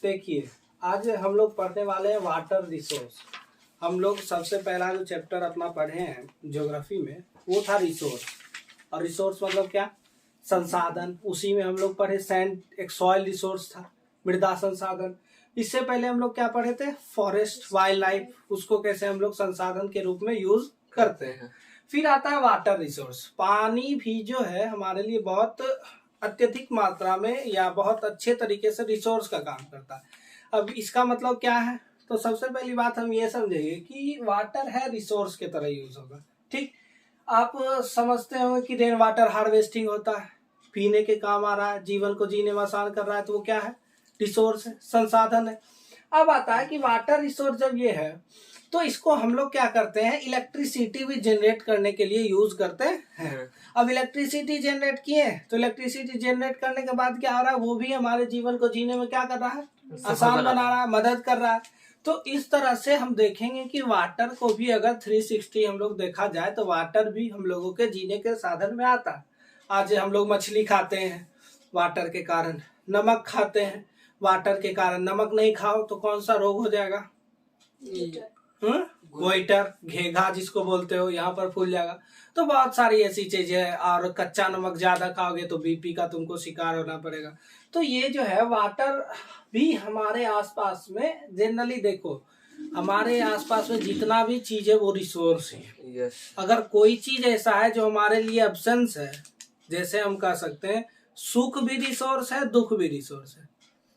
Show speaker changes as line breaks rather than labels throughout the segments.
देखिए, आज हम लोग पढ़ने वाले हैं वाटर रिसोर्स। हम लोग सबसे पहला जो चैप्टर अपना पढ़े हैं ज्योग्राफी में वो था रिसोर्स। और रिसोर्स मतलब क्या? संसाधन। उसी में हम लोग पढ़े सैंड, एक सॉइल रिसोर्स था, मृदा संसाधन। इससे पहले हम लोग क्या पढ़े थे? फॉरेस्ट, वाइल्ड लाइफ, उसको कैसे हम लोग संसाधन के रूप में यूज करते हैं। फिर आता है वाटर रिसोर्स। पानी भी जो है हमारे लिए बहुत अत्यधिक मात्रा में या बहुत अच्छे तरीके से रिसोर्स का काम करता है। अब इसका मतलब क्या है? तो सबसे पहली बात हम ये समझेंगे कि वाटर है रिसोर्स के तरह यूज होगा। ठीक, आप समझते हो कि रेन वाटर हार्वेस्टिंग होता है, पीने के काम आ रहा है, जीवन को जीने में आसान कर रहा है, तो वो क्या है? रिसोर्स है, संसाधन है। अब आता है कि वाटर रिसोर्स जब ये है तो इसको हम लोग क्या करते हैं? इलेक्ट्रिसिटी भी जनरेट करने के लिए यूज करते हैं। अब इलेक्ट्रिसिटी जनरेट किए तो इलेक्ट्रिसिटी जनरेट करने के बाद क्या हो रहा है? वो भी हमारे जीवन को जीने में क्या कर रहा है? आसान बना रहा है, मदद कर रहा है। तो इस तरह से हम देखेंगे कि वाटर को भी अगर 360 हम लोग देखा जाए तो वाटर भी हम लोगों के जीने के साधन में आता है। आज हम लोग मछली खाते हैं वाटर के कारण, नमक खाते हैं वाटर के कारण। नमक नहीं खाओ तो कौन सा रोग हो जाएगा? गोइटर, घेघा जिसको बोलते हो, यहाँ पर फूल जाएगा। तो बहुत सारी ऐसी चीजें है। और कच्चा नमक ज्यादा खाओगे तो बीपी का तुमको शिकार होना पड़ेगा। तो ये जो है वाटर भी हमारे आसपास में जनरली देखो, हमारे आसपास में जितना भी चीज है वो रिसोर्स है। अगर कोई चीज ऐसा है जो हमारे लिए एब्सेंस है, जैसे हम कह सकते हैं सुख भी रिसोर्स है, दुख भी रिसोर्स है।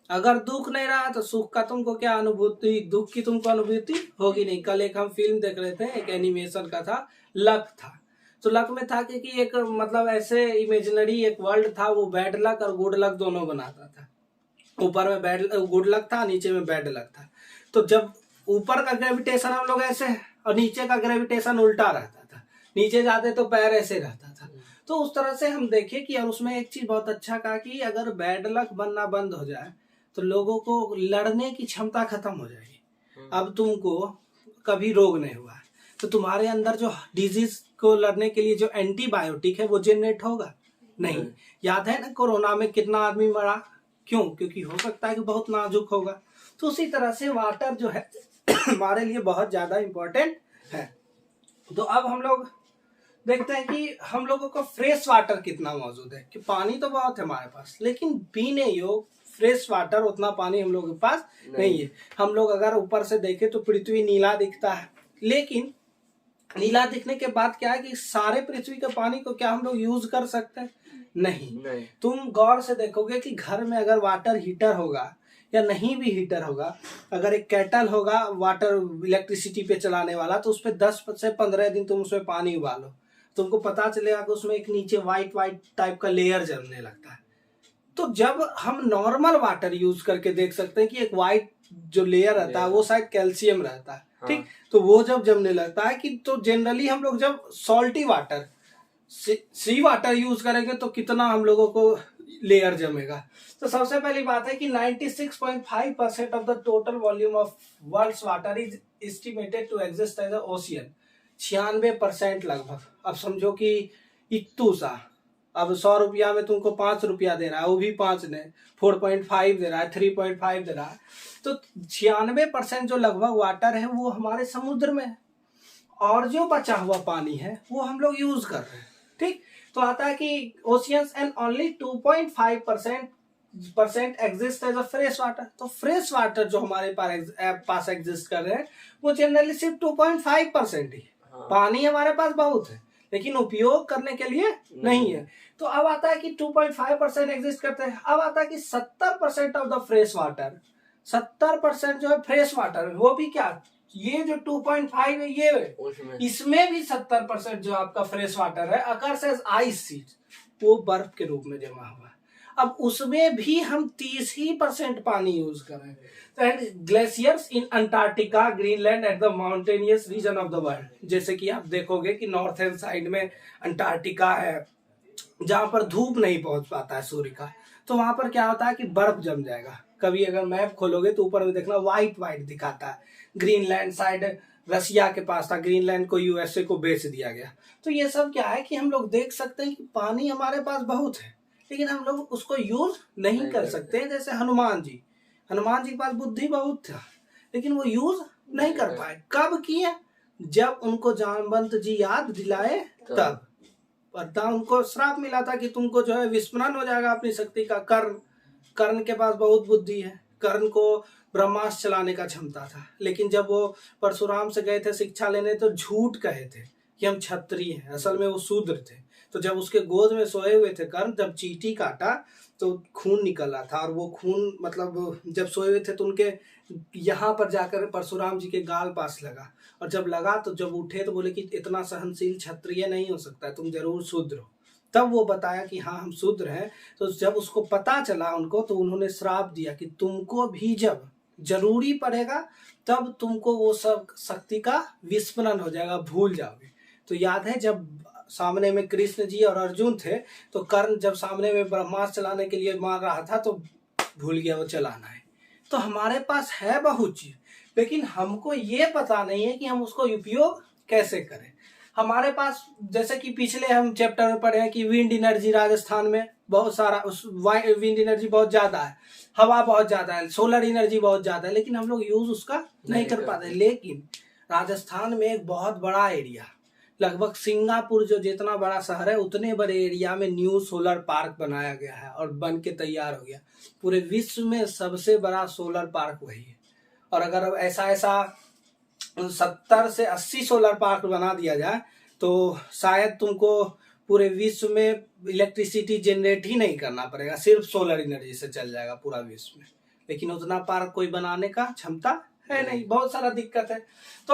अगर दुख नहीं रहा तो सुख का तुमको क्या अनुभूति, दुख की तुमको अनुभूति होगी नहीं। कल एक हम फिल्म देख रहे थे, एक एनिमेशन का था, लक था। तो लक में था कि एक मतलब ऐसे इमेजिनरी एक वर्ल्ड था, वो बैड लक और गुड लक दोनों बनाता था। ऊपर में बैड गुड लक था, नीचे में बैड लक था। तो जब ऊपर का ग्रेविटेशन हम लोग ऐसे और नीचे का ग्रेविटेशन उल्टा रहता था, नीचे जाते तो पैर ऐसे रहता था। तो उस तरह से हम देखे कि, और उसमें एक चीज बहुत अच्छा कहा कि अगर बैड लक बनना बंद हो जाए तो लोगों को लड़ने की क्षमता खत्म हो जाएगी। अब तुमको कभी रोग नहीं हुआ तो तुम्हारे अंदर जो डिजीज को लड़ने के लिए जो एंटीबायोटिक है वो जनरेट होगा नहीं। याद है ना कोरोना में कितना आदमी मरा? क्यों? क्योंकि हो सकता है कि बहुत नाजुक होगा। तो उसी तरह से वाटर जो है हमारे लिए बहुत ज्यादा इंपॉर्टेंट है। तो अब हम लोग देखते हैं कि हम लोगों को फ्रेश वाटर कितना मौजूद है। कि पानी तो बहुत है हमारे पास, लेकिन पीने योग्य फ्रेश वाटर उतना पानी हम लोगों के पास नहीं है। हम लोग अगर ऊपर से देखें तो पृथ्वी नीला दिखता है, लेकिन नीला दिखने के बाद क्या है कि सारे पृथ्वी के पानी को क्या हम लोग यूज कर सकते हैं? नहीं। तुम गौर से देखोगे कि घर में अगर वाटर हीटर होगा या नहीं भी हीटर होगा, अगर एक केटल होगा वाटर इलेक्ट्रिसिटी पे चलाने वाला, तो उस पर 10 से 15 दिन तुम उसमें पानी उबालो, तुमको पता चलेगा कि उसमें एक नीचे व्हाइट व्हाइट टाइप का लेयर जमने लगता है। तो जब हम नॉर्मल वाटर यूज करके देख सकते हैं कि एक व्हाइट जो लेयर रहता है वो शायद कैल्शियम रहता है। ठीक, तो वो जब जमने लगता है कि, तो जनरली हम लोग जब सॉल्टी वाटर, सी वाटर यूज करेंगे तो कितना हम लोगों को लेयर जमेगा। तो सबसे पहली बात है कि 96.5% of the total volume of world's water is estimated to exist as a ocean. 96% लगभग। अब समझो कि इतू सा, अब 100 रुपया में तुमको 5 रुपया दे रहा है, वो भी 5 ने 4.5 दे रहा है, 3.5 दे रहा है। तो 96% जो लगभग वाटर है वो हमारे समुद्र में है, और जो बचा हुआ पानी है वो हम लोग यूज कर रहे हैं। ठीक, तो आता है कि oceans and only 2.5% exist as a fresh water. तो फ्रेश वाटर जो हमारे पास एग्जिस्ट कर रहे हैं वो जनरली सिर्फ 2.5% ही। पानी हमारे पास बहुत है लेकिन उपयोग करने के लिए नहीं है। तो अब आता है कि 2.5% एग्जिस्ट करते हैं। अब आता है कि 70% ऑफ द फ्रेश वाटर, 70% जो है फ्रेश वाटर, वो भी क्या, ये जो 2.5 है ये, इसमें भी 70% जो आपका फ्रेश वाटर है अकर्स एज आइस शीट, वो बर्फ के रूप में जमा हुआ है। अब उसमें भी हम 30% पानी यूज कर रहे हैं। Glaciers in Antarctica, Greenland at the mountainous region of the world. जैसे कि आप देखोगे कि नॉर्थर्न साइड में अंटार्कटिका है जहां पर धूप नहीं पहुंच पाता है सूर्य का, तो वहां पर क्या होता है कि बर्फ जम जाएगा। कभी अगर मैप खोलोगे तो ऊपर में देखना व्हाइट व्हाइट दिखाता है। ग्रीनलैंड साइड रसिया के पास था, ग्रीनलैंड को यूएसए को बेच दिया गया। तो ये सब क्या है कि हम लोग देख सकते हैं कि पानी हमारे पास बहुत है लेकिन हम लोग उसको यूज नहीं कर सकते। जैसे हनुमान जी के पास बुद्धि बहुत था, लेकिन वो यूज नहीं कर पाए। कब किए? जब उनको जामवंत जी याद दिलाए तब। वरना उनको श्राप मिला था कि तुमको जो है विस्मरण हो जाएगा अपनी शक्ति का। कर्ण के पास बहुत बुद्धि है, कर्ण को ब्रह्मास्त्र चलाने का क्षमता था, लेकिन जब वो परशुराम से गए थे शिक्षा लेने तो झूठ कहे थे कि हम क्षत्रिय हैं, असल में वो शूद्र थे। तो जब उसके गोद में सोए हुए थे कर्ण, जब चींटी काटा तो खून निकला था, और वो खून मतलब जब सोए हुए थे तो उनके यहाँ पर जाकर परशुराम जी के गाल पास लगा, और जब लगा तो जब उठे तो बोले कि इतना सहनशील क्षत्रिय नहीं हो सकता, तुम जरूर शूद्र हो। तब वो बताया कि हाँ हम शूद्र हैं। तो जब उसको पता चला उनको, तो उन्होंने श्राप दिया कि तुमको भी जब जरूरी पड़ेगा तब तुमको वो सब शक्ति का विस्मरण हो जाएगा, भूल जाओगे। तो याद है जब सामने में कृष्ण जी और अर्जुन थे, तो कर्ण जब सामने में ब्रह्मास्त्र चलाने के लिए मार रहा था तो भूल गया वो चलाना है। तो हमारे पास है बहुत चीज, लेकिन हमको ये पता नहीं है कि हम उसको उपयोग कैसे करें। हमारे पास जैसे कि पिछले हम चैप्टर में पढ़े हैं कि विंड एनर्जी राजस्थान में बहुत सारा, उस विंड एनर्जी बहुत ज्यादा है, हवा बहुत ज्यादा है, सोलर एनर्जी बहुत ज्यादा है, लेकिन हम लोग यूज उसका नहीं कर पाते। लेकिन राजस्थान में एक बहुत बड़ा एरिया, लगभग सिंगापुर जो जितना बड़ा शहर है उतने बड़े एरिया में न्यू सोलर पार्क बनाया गया है और बन के तैयार हो गया। पूरे विश्व में सबसे बड़ा सोलर पार्क वही है। और अगर ऐसा 70 से 80 सोलर पार्क बना दिया जाए तो शायद तुमको पूरे विश्व में इलेक्ट्रिसिटी जनरेट ही नहीं करना पड़ेगा, सिर्फ सोलर एनर्जी से चल जाएगा पूरा विश्व में। लेकिन उतना पार्क कोई बनाने का क्षमता है नहीं, बहुत सारा दिक्कत है। तो